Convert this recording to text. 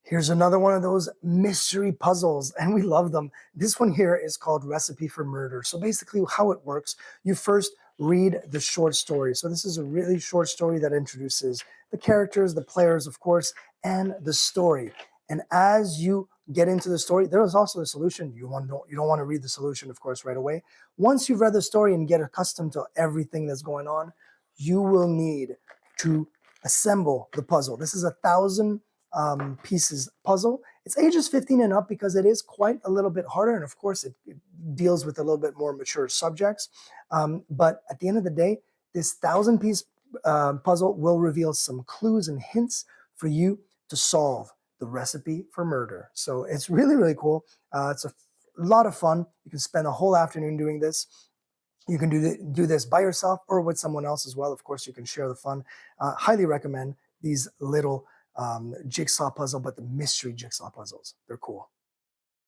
Here's another one of those mystery puzzles, and we love them. This one here is called Recipe for Murder. So basically, how it works, you first read the short story. So this is a really short story that introduces the characters, the players, of course, and the story. And as you get into the story, there is also the solution. You don't want to read the solution, of course, right away. Once you've read the story and get accustomed to everything that's going on, you will need to assemble the puzzle. This is 1,000 pieces puzzle. It's ages 15 and up because it is quite a little bit harder. And of course, it deals with a little bit more mature subjects. But at the end of the day, this 1,000 piece puzzle will reveal some clues and hints for you to solve the recipe for murder. So it's really, really cool. It's a lot of fun. You can spend a whole afternoon doing this. You can do this by yourself or with someone else as well. Of course, you can share the fun. Highly recommend these little jigsaw puzzle, but the mystery jigsaw puzzles. They're cool.